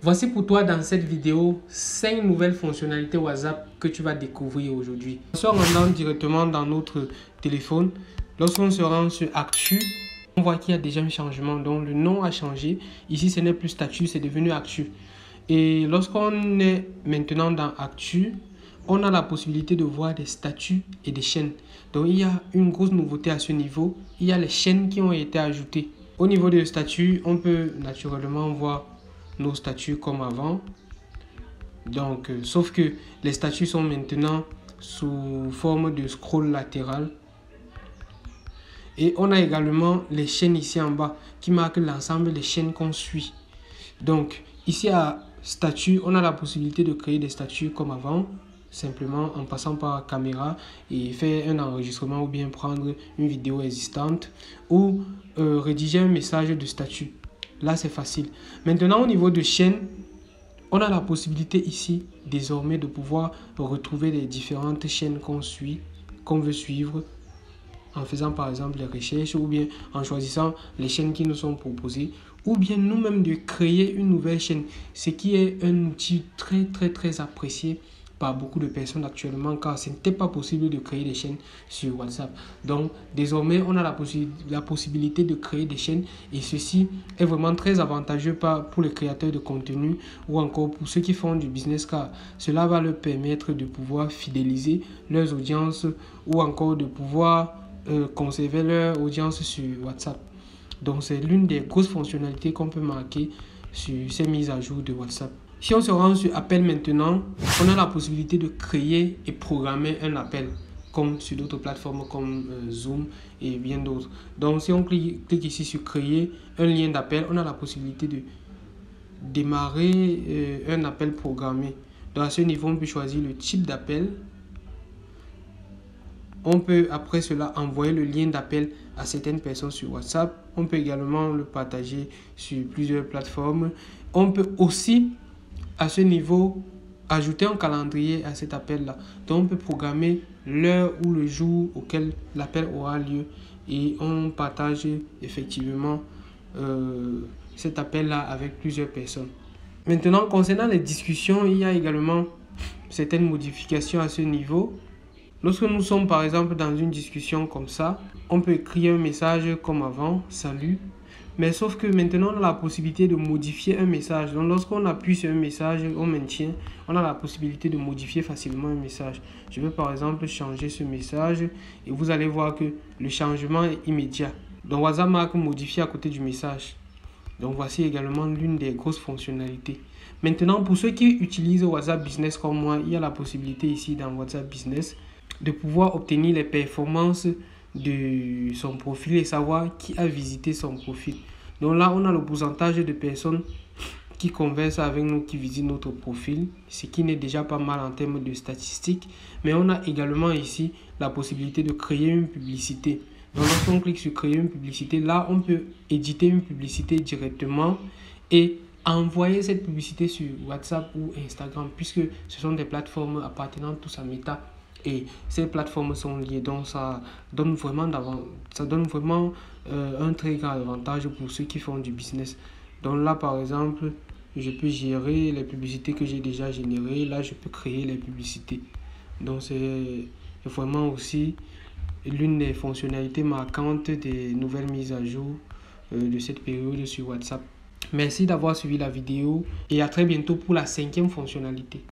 Voici pour toi dans cette vidéo 5 nouvelles fonctionnalités WhatsApp que tu vas découvrir aujourd'hui. On rentre directement dans notre téléphone. Lorsqu'on se rend sur Actu, on voit qu'il y a déjà un changement. Donc le nom a changé. Ici ce n'est plus Statut, c'est devenu Actu. Et lorsqu'on est maintenant dans Actu, on a la possibilité de voir des statuts et des chaînes. Donc il y a une grosse nouveauté à ce niveau. Il y a les chaînes qui ont été ajoutées. Au niveau des statuts, on peut naturellement voir nos statuts comme avant. Donc, sauf que les statuts sont maintenant sous forme de scroll latéral. Et on a également les chaînes ici en bas qui marquent l'ensemble des chaînes qu'on suit. Donc, ici à statut, on a la possibilité de créer des statuts comme avant, simplement en passant par caméra et faire un enregistrement ou bien prendre une vidéo existante ou rédiger un message de statut. Là, c'est facile. Maintenant, au niveau de chaîne, on a la possibilité ici, désormais, de pouvoir retrouver les différentes chaînes qu'on suit, qu'on veut suivre, en faisant par exemple les recherches ou bien en choisissant les chaînes qui nous sont proposées, ou bien nous-mêmes de créer une nouvelle chaîne, ce qui est un outil très apprécié par beaucoup de personnes actuellement, car ce n'était pas possible de créer des chaînes sur WhatsApp. Donc désormais on a la possibilité de créer des chaînes et ceci est vraiment très avantageux pour les créateurs de contenu ou encore pour ceux qui font du business, car cela va leur permettre de pouvoir fidéliser leurs audiences ou encore de pouvoir conserver leur audience sur WhatsApp. Donc c'est l'une des grosses fonctionnalités qu'on peut marquer sur ces mises à jour de WhatsApp. Si on se rend sur appel maintenant, on a la possibilité de créer et programmer un appel comme sur d'autres plateformes comme Zoom et bien d'autres. Donc si on clique ici sur créer un lien d'appel, on a la possibilité de démarrer un appel programmé. Donc à ce niveau, on peut choisir le type d'appel. On peut après cela envoyer le lien d'appel à certaines personnes sur WhatsApp. On peut également le partager sur plusieurs plateformes. On peut aussi à ce niveau ajouter un calendrier à cet appel là. Donc on peut programmer l'heure ou le jour auquel l'appel aura lieu et on partage effectivement cet appel là avec plusieurs personnes. Maintenant concernant les discussions, il y a également certaines modifications à ce niveau. Lorsque nous sommes par exemple dans une discussion comme ça, on peut écrire un message comme avant, salut. Mais sauf que maintenant on a la possibilité de modifier un message. Donc lorsqu'on appuie sur un message, on maintient, on a la possibilité de modifier facilement un message. Je vais par exemple changer ce message et vous allez voir que le changement est immédiat. Donc WhatsApp marque modifier à côté du message. Donc voici également l'une des grosses fonctionnalités. Maintenant pour ceux qui utilisent WhatsApp Business comme moi, il y a la possibilité ici dans WhatsApp Business de pouvoir obtenir les performances de son profil et savoir qui a visité son profil. Donc là, on a le pourcentage de personnes qui conversent avec nous, qui visitent notre profil, ce qui n'est déjà pas mal en termes de statistiques. Mais on a également ici la possibilité de créer une publicité. Donc lorsqu'on clique sur créer une publicité, là, on peut éditer une publicité directement et envoyer cette publicité sur WhatsApp ou Instagram, puisque ce sont des plateformes appartenant tous à Meta. Et ces plateformes sont liées, donc ça donne vraiment un très grand avantage pour ceux qui font du business. Donc là par exemple, je peux gérer les publicités que j'ai déjà générées. Là je peux créer les publicités. Donc c'est vraiment aussi l'une des fonctionnalités marquantes des nouvelles mises à jour de cette période sur WhatsApp. Merci d'avoir suivi la vidéo et à très bientôt pour la 5e fonctionnalité.